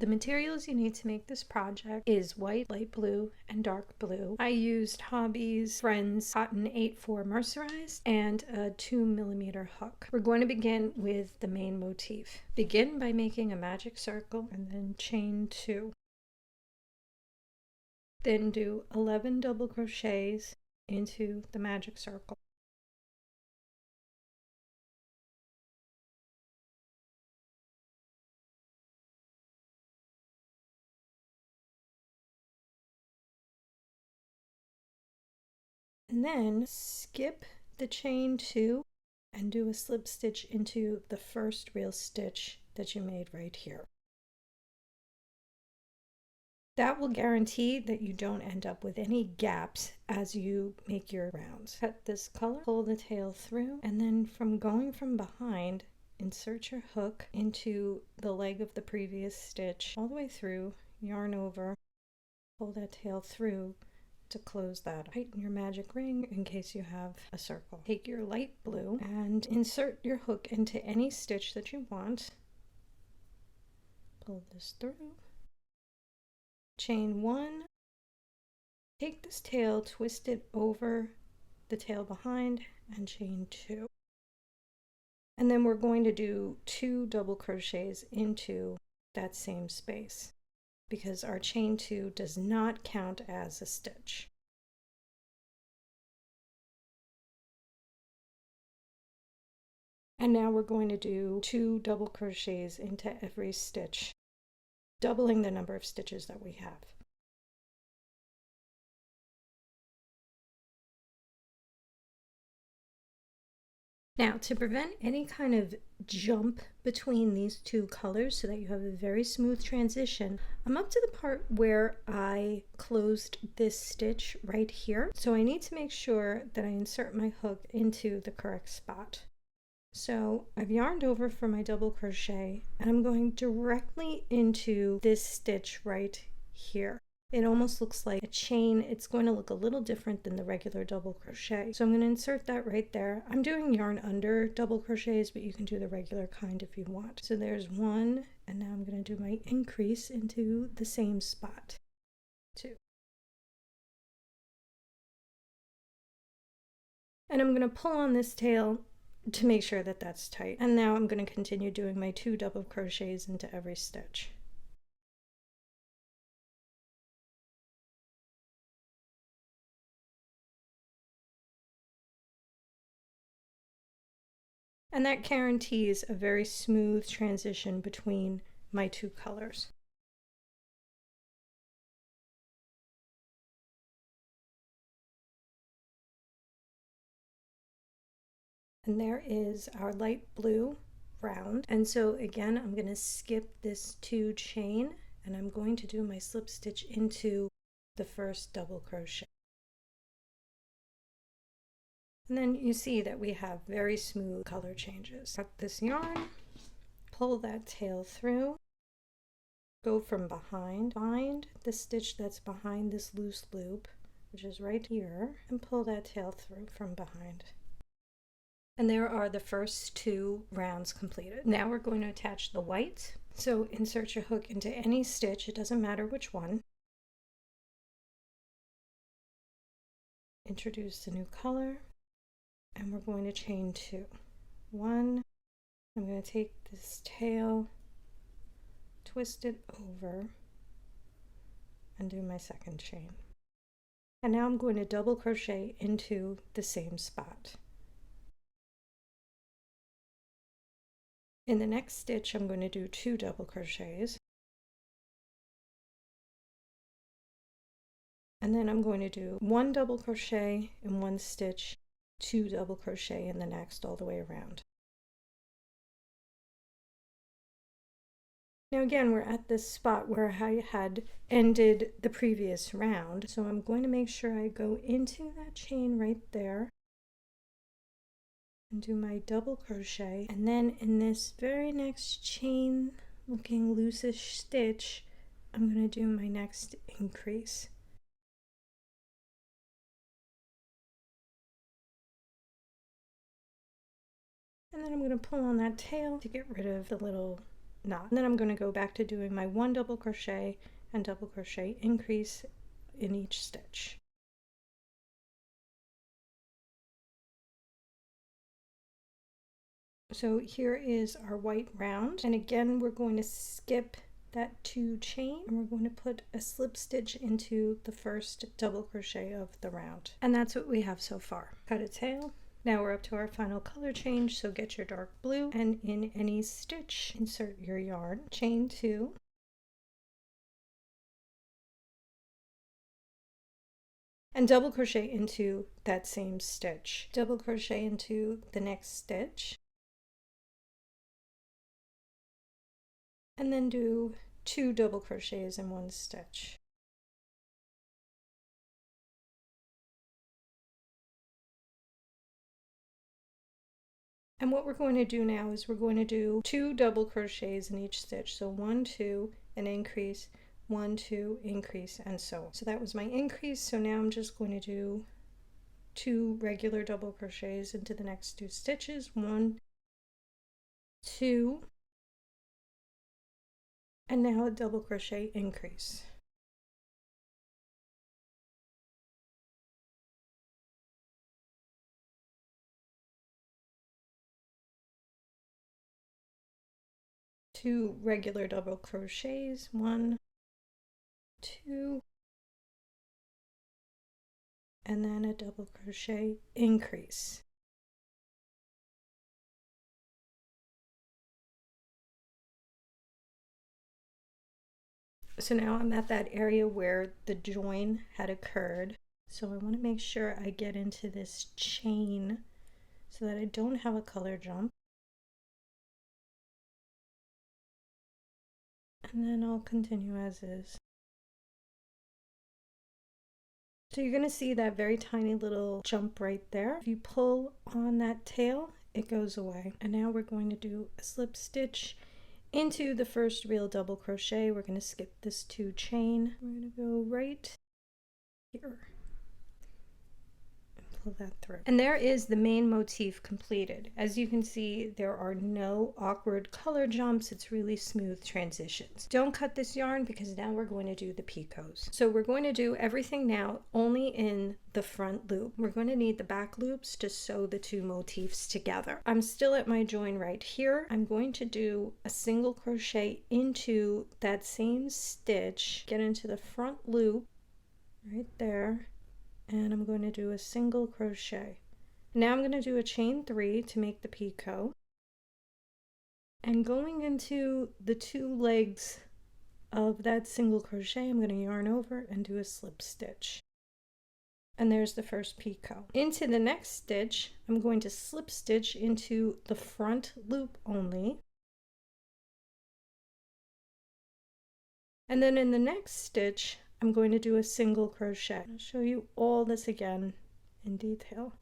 The materials you need to make this project is white, light blue, and dark blue. I used Hobby's Friends Cotton 8-4 mercerized and a 2mm hook. We're going to begin with the main motif. Begin by making a magic circle and then chain 2. Then do 11 double crochets into the magic circle. And then skip the chain 2 and do a slip stitch into the first real stitch that you made right here. That will guarantee that you don't end up with any gaps as you make your rounds. Cut this color, pull the tail through, and then from going from behind, insert your hook into the leg of the previous stitch all the way through, yarn over, pull that tail through to close that. Tighten your magic ring in case you have a circle. Take your light blue and insert your hook into any stitch that you want. Pull this through. Chain 1. Take this tail, twist it over the tail behind, and chain 2. And then we're going to do 2 double crochets into that same space, because our chain 2 does not count as a stitch. And now we're going to do 2 double crochets into every stitch, doubling the number of stitches that we have. Now, to prevent any kind of jump between these 2 colors so that you have a very smooth transition, I'm up to the part where I closed this stitch right here. So I need to make sure that I insert my hook into the correct spot. So I've yarned over for my double crochet and I'm going directly into this stitch right here. It almost looks like a chain. It's going to look a little different than the regular double crochet. So I'm going to insert that right there. I'm doing yarn under double crochets, but you can do the regular kind if you want. So there's 1, and now I'm going to do my increase into the same spot. 2. And I'm going to pull on this tail to make sure that that's tight. And now I'm going to continue doing my 2 double crochets into every stitch. And that guarantees a very smooth transition between my 2 colors. And there is our light blue round. And so again, I'm going to skip this 2 chain and I'm going to do my slip stitch into the first double crochet. And then you see that we have very smooth color changes. Cut this yarn, pull that tail through, go from behind, find the stitch that's behind this loose loop, which is right here, and pull that tail through from behind. And there are the first 2 rounds completed. Now we're going to attach the white. So insert your hook into any stitch, it doesn't matter which one. Introduce a new color. And we're going to chain 2. 1, I'm going to take this tail, twist it over, and do my second chain. And now I'm going to double crochet into the same spot. In the next stitch, I'm going to do 2 double crochets. And then I'm going to do 1 double crochet in one stitch, 2 double crochet in the next all the way around. Now again, we're at this spot where I had ended the previous round, so I'm going to make sure I go into that chain right there and do my double crochet, and then in this very next chain looking loosish stitch, I'm going to do my next increase. And then I'm going to pull on that tail to get rid of the little knot. And then I'm going to go back to doing my 1 double crochet and double crochet increase in each stitch. So here is our white round, and again we're going to skip that 2 chain and we're going to put a slip stitch into the first double crochet of the round, and that's what we have so far. Cut a tail. Now we're up to our final color change, so get your dark blue and in any stitch insert your yarn, chain 2, and double crochet into that same stitch. Double crochet into the next stitch, and then do 2 double crochets in 1 stitch. And what we're going to do now is we're going to do 2 double crochets in each stitch. So 1, 2, an increase, 1, 2, increase, and so on. So that was my increase. So now I'm just going to do 2 regular double crochets into the next 2 stitches. 1, 2, and now a double crochet increase. Two regular double crochets, 1, 2, and then a double crochet increase. So now I'm at that area where the join had occurred. So I want to make sure I get into this chain so that I don't have a color jump. And then I'll continue as is. So you're going to see that very tiny little jump right there. If you pull on that tail, it goes away. And now we're going to do a slip stitch into the first real double crochet. We're going to skip this 2 chain. We're going to go right here. Pull that through. And there is the main motif completed. As you can see, there are no awkward color jumps. It's really smooth transitions. Don't cut this yarn because now we're going to do the picots. So we're going to do everything now only in the front loop. We're going to need the back loops to sew the 2 motifs together. I'm still at my join right here. I'm going to do a single crochet into that same stitch, get into the front loop right there, and I'm going to do a single crochet. Now I'm going to do a chain 3 to make the picot, and going into the 2 legs of that single crochet, I'm going to yarn over and do a slip stitch, and there's the first picot. Into the next stitch, I'm going to slip stitch into the front loop only, and then in the next stitch I'm going to do a single crochet. I'll show you all this again in detail.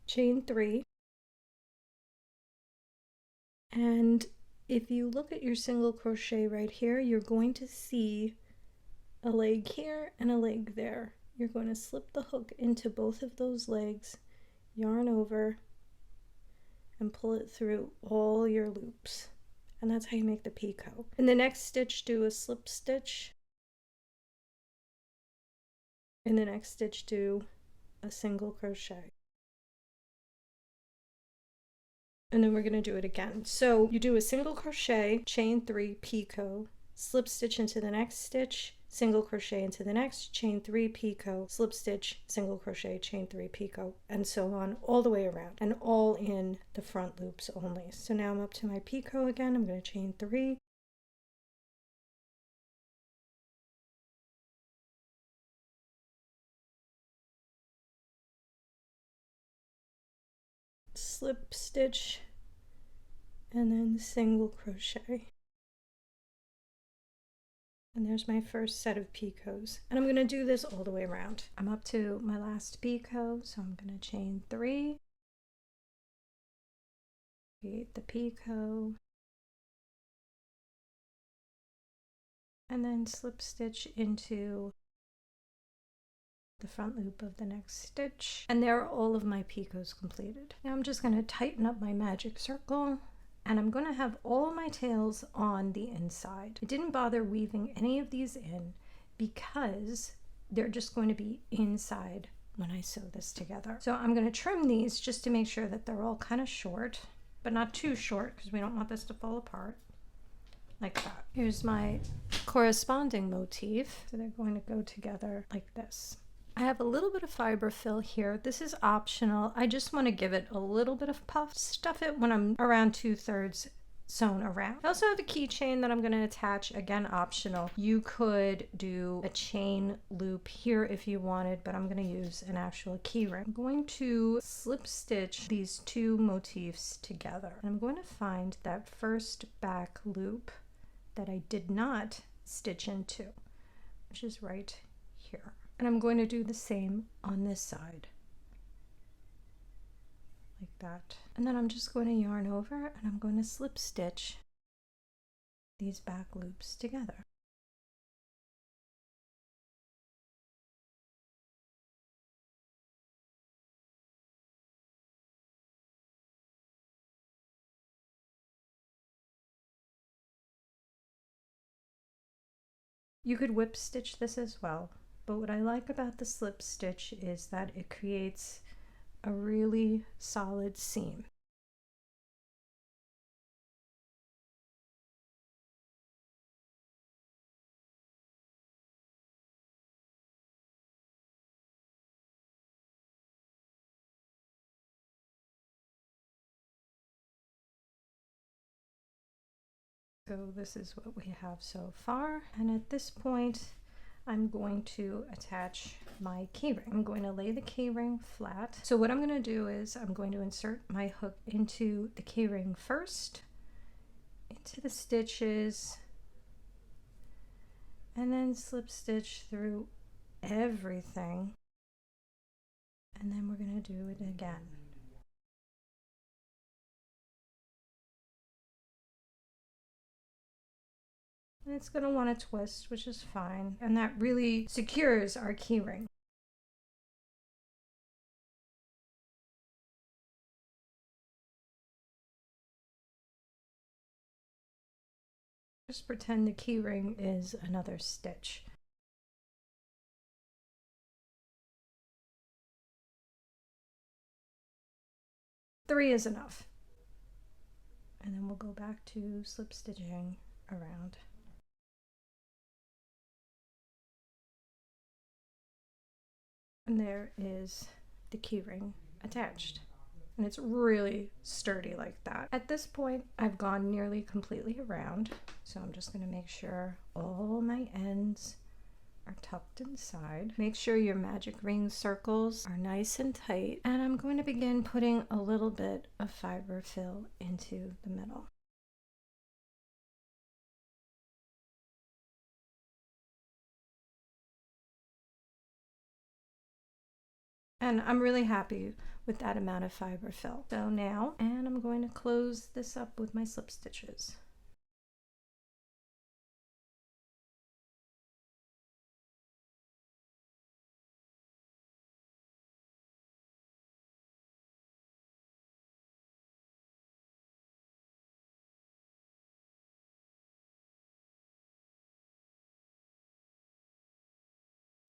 Chain 3, and if you look at your single crochet right here, you're going to see a leg here and a leg there. You're going to slip the hook into both of those legs, yarn over, and pull it through all your loops. And that's how you make the picot. In the next stitch, do a slip stitch. In the next stitch, do a single crochet. And then we're going to do it again. So you do a single crochet, chain 3, picot, slip stitch into the next stitch, single crochet into the next, chain 3, picot, slip stitch, single crochet, chain 3, picot, and so on all the way around, and all in the front loops only. So now I'm up to my picot again. I'm going to chain 3, slip stitch, and then single crochet. And there's my first set of picots. And I'm going to do this all the way around. I'm up to my last picot, so I'm going to chain 3, create the picot, and then slip stitch into the front loop of the next stitch. And there are all of my picots completed. Now I'm just going to tighten up my magic circle And I'm going to have all my tails on the inside. I didn't bother weaving any of these in because they're just going to be inside when I sew this together. So I'm going to trim these just to make sure that they're all kind of short, but not too short because we don't want this to fall apart. Like that. Here's my corresponding motif. So they're going to go together like this. I have a little bit of fiber fill here. This is optional. I just want to give it a little bit of puff. Stuff it when I'm around 2/3 sewn around. I also have a keychain that I'm going to attach, again optional. You could do a chain loop here if you wanted, but I'm going to use an actual key ring. I'm going to slip stitch these two motifs together. I'm going to find that first back loop that I did not stitch into, which is right here. And I'm going to do the same on this side, like that. And then I'm just going to yarn over and I'm going to slip stitch these back loops together. You could whip stitch this as well, but what I like about the slip stitch is that it creates a really solid seam. So this is what we have so far, and at this point I'm going to attach my keyring. I'm going to lay the keyring flat. So what I'm going to do is I'm going to insert my hook into the keyring first, into the stitches, and then slip stitch through everything, and then we're going to do it again. And it's going to want to twist, which is fine, and that really secures our keyring. Just pretend the keyring is another stitch. Three is enough. And then we'll go back to slip stitching around. And there is the keyring attached. And it's really sturdy like that. At this point, I've gone nearly completely around. So I'm just going to make sure all my ends are tucked inside. Make sure your magic ring circles are nice and tight. And I'm going to begin putting a little bit of fiber fill into the middle. And I'm really happy with that amount of fiber fill. So now, and I'm going to close this up with my slip stitches.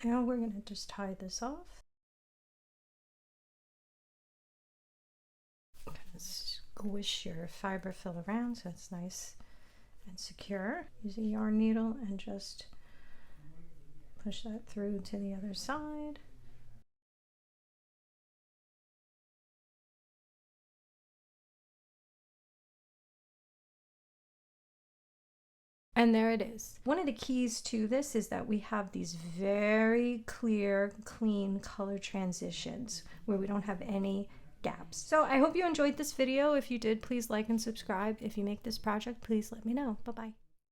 Now we're going to just tie this off. Squish your fiber fill around so it's nice and secure. Use a yarn needle and just push that through to the other side. And there it is. One of the keys to this is that we have these very clear, clean color transitions where we don't have any gaps. So I hope you enjoyed this video. If you did, please like and subscribe. If you make this project, please let me know. Bye-bye.